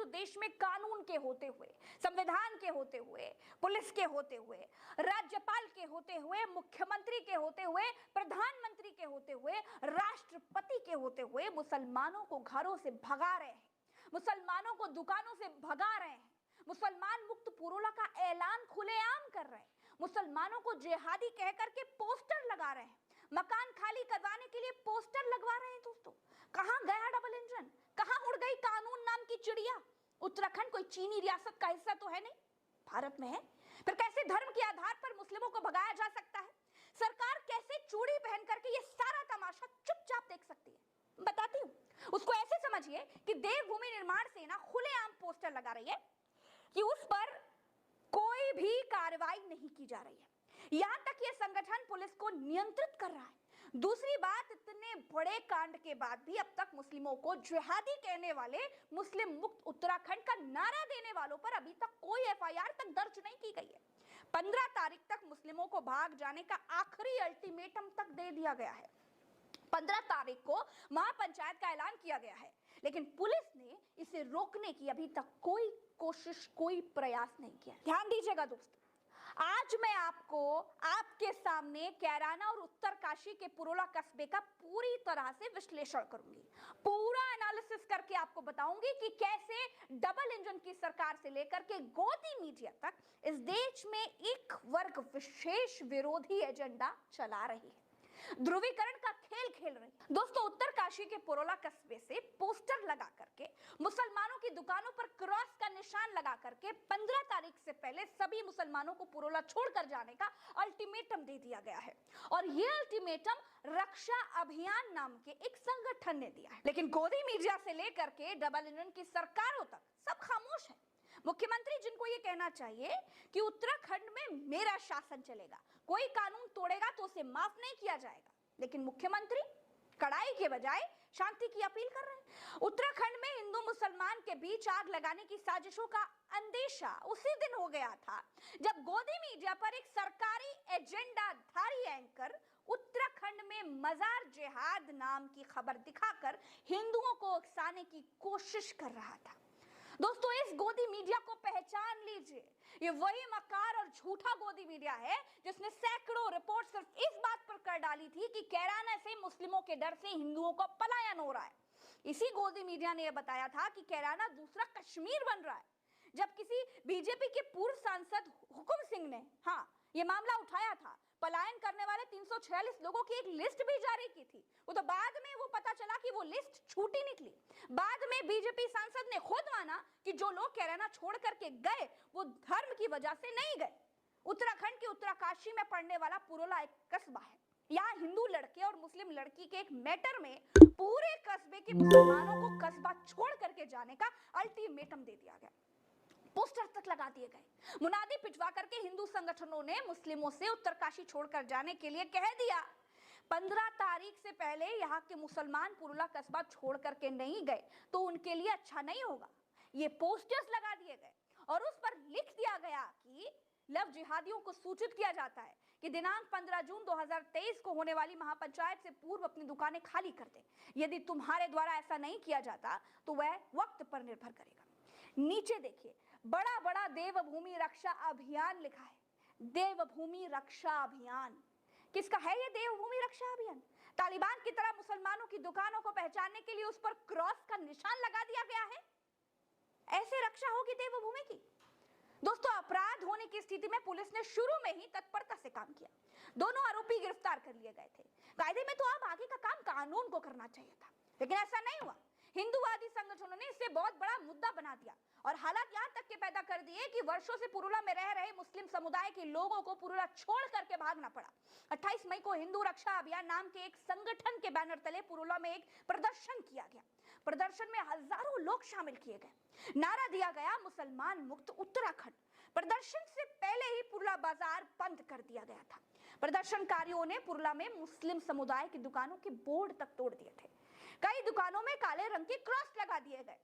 बावजूद देश में कानून के होते हुए, संविधान के होते हुए, पुलिस के होते हुए, राज्यपाल के होते हुए, मुख्यमंत्री के होते हुए, प्रधानमंत्री के होते हुए, राष्ट्रपति के होते हुए मुसलमानों को घरों से भगा रहे हैं, मुसलमानों को दुकानों से भगा रहे हैं, मुसलमान मुक्त पुरोला का ऐलान खुलेआम कर रहे हैं, मुसलमानों को जिहादी कह करके पोस्टर लगा रहे हैं, मकान खाली करवाने के लिए पोस्टर लगवा रहे हैं। दोस्तों, कहां गया डबल इंजन? कहां उड़ गई कानून नाम की चिड़िया? उत्तराखंड कोई चीनी रियासत का हिस्सा तो है नहीं, भारत में है। फिर कैसे धर्म के आधार पर मुस्लिमों को भगाया जा सकता है? सरकार कैसे चूड़ी पहन करके ये सारा तमाशा चुपचाप देख सकती है? बताती हूँ। उसको ऐसे समझिए कि देवभूमि निर्माण सेना खुलेआम पोस्टर लगा रही है कि उस पर कोई भी कार्रवाई नहीं की जा रही है। यहां तक ये संगठन पुलिस को नियंत्रित कर रहा है। दूसरी बात, इतने बड़े कांड के बाद भी अब तक मुस्लिमों को जिहादी कहने वाले मुस्लिम मुक्त उत्तराखंड का नारा देने वालों पर अभी तक कोई एफआईआर तक दर्ज नहीं की गई है। 15 तारीख तक मुस्लिमों को भाग जाने का आखिरी अल्टीमेटम तक दे दिया गया है। 15 तारीख को महापंचायत का ऐलान किया गया है, लेकिन पुलिस ने इसे रोकने की अभी तक कोई कोशिश, कोई प्रयास नहीं किया। ध्यान दीजिएगा दोस्तों, आज मैं आपको आपके सामने कैराना और उत्तरकाशी के पुरोला कस्बे का पूरी तरह से विश्लेषण करूंगी, पूरा एनालिसिस करके आपको बताऊंगी कि कैसे डबल इंजन की सरकार से लेकर के गोदी मीडिया तक इस देश में एक वर्ग विशेष विरोधी एजेंडा चला रही है, ध्रुवीकरण का खेल खेल रही है। दोस्तों, उत्तरकाशी के पुरोला कस्बे से पोस्टर लगा करके, मुसलमानों की दुकानों पर क्रॉस का निशान लगा करके 15 तारीख से पहले सभी मुसलमानों को पुरोला छोड़कर जाने का अल्टीमेटम दे दिया गया है। और यह अल्टीमेटम रक्षा अभियान नाम के एक संगठन ने दिया है। लेकिन गोदी मीडिया से लेकर के डबल इंजन की सरकारों तक सब खामोश है। मुख्यमंत्री जिनको ये कहना चाहिए कि उत्तराखंड में मेरा शासन चलेगा, कोई कानून तोड़ेगा तो उसे माफ नहीं किया जाएगा, लेकिन मुख्यमंत्री कड़ाई के बजाय शांति की अपील कर रहे हैं। उत्तराखंड में हिंदू मुसलमान के बीच आग लगाने की साजिशों का अंदेशा उसी दिन हो गया था जब गोदी मीडिया पर एक सरकारी एजेंडाधारी एंकर उत्तराखंड में मजार जिहाद नाम की खबर दिखाकर हिंदुओं को उकसाने की कोशिश कर रहा था। दोस्तों, इस गोदी मीडिया को पहचान लीजिए, ये वही मकार और झूठा गोदी मीडिया है जिसने सैकड़ों रिपोर्ट सिर्फ इस बात पर कर डाली थी कि कैराना से मुस्लिमों के डर से हिंदुओं को पलायन हो रहा है। इसी गोदी मीडिया ने यह बताया था कि कैराना दूसरा कश्मीर बन रहा है। जब किसी बीजेपी के पूर्व सांसद हुकुम सिंह ने ये मामला उठाया था, पलायन करने वाले 346 लोगों की एक लिस्ट भी जारी की थी, वो तो बाद में वो पता चला कि वो लिस्ट छूटी निकली। बाद में बीजेपी सांसद ने खुद माना कि जो लोग कैराना छोड़ करके गए वो धर्म की वजह से नहीं गए। उत्तराखंड के उत्तरकाशी में पड़ने वाला पुरोला एक कस्बा है। यहाँ हिंदू लड़के और मुस्लिम लड़की के एक मैटर में पूरे कस्बे के मुसलमानों को कस्बा छोड़ करके जाने का अल्टीमेटम दे दिया गया, पोस्टर तक लगा दिए गए। मुनादी पिछवा करके हिंदू संगठनों ने मुस्लिमों से उत्तरकाशी छोड़कर जाने के लिए कह दिया। 15 तारीख से पहले यहाँ के मुसलमान पुरोला कस्बा छोड़ करके नहीं गए तो उनके लिए अच्छा नहीं होगा। ये पोस्टर्स लगा दिए गए और उस पर लिख दिया गया कि लव जिहादियों को सूचित किया जाता है कि दिनांक 15 जून 2023 को होने वाली महापंचायत से पूर्व अपनी दुकानें खाली कर दें। यदि तुम्हारे द्वारा ऐसा नहीं किया जाता तो वह वक्त पर निर्भर करेगा। नीचे देखिए, बड़ा बड़ा देवभूमि रक्षा अभियान लिखा है। देवभूमि रक्षा अभियान किसका है? ये देवभूमि रक्षा अभियान तालिबान की तरह मुसलमानों की दुकानों को पहचानने के लिए उस पर क्रॉस का निशान लगा दिया गया है। ऐसे रक्षा होगी देवभूमि की? दोस्तों, अपराध होने की स्थिति में पुलिस ने शुरू में ही तत्परता से काम किया। दोनों आरोपी गिरफ्तार कर लिए गए थे। कायदे में तो अब आगे का काम कानून को करना चाहिए था, लेकिन ऐसा नहीं हुआ। हिंदूवादी संगठनों ने इसे बहुत बड़ा मुद्दा बना दिया और हालात यहां तक के पैदा कर दिए कि वर्षों से पुरोला में रह रहे मुस्लिम समुदाय के लोगों को पुरोला छोड़ करके भागना पड़ा। 28 मई को हिंदू रक्षा अभियान नाम के एक संगठन के बैनर तले पुरोला में एक प्रदर्शन किया गया। प्रदर्शन में हजारों लोग शामिल किए गए। नारा दिया गया मुसलमान मुक्त उत्तराखंड। प्रदर्शन से पहले ही पुरोला बाजार बंद कर दिया गया था। प्रदर्शनकारियों ने पुरोला में मुस्लिम समुदाय की दुकानों के बोर्ड तक तोड़ दिए थे। कई दुकानों में काले रंग के क्रॉस लगा दिए गए।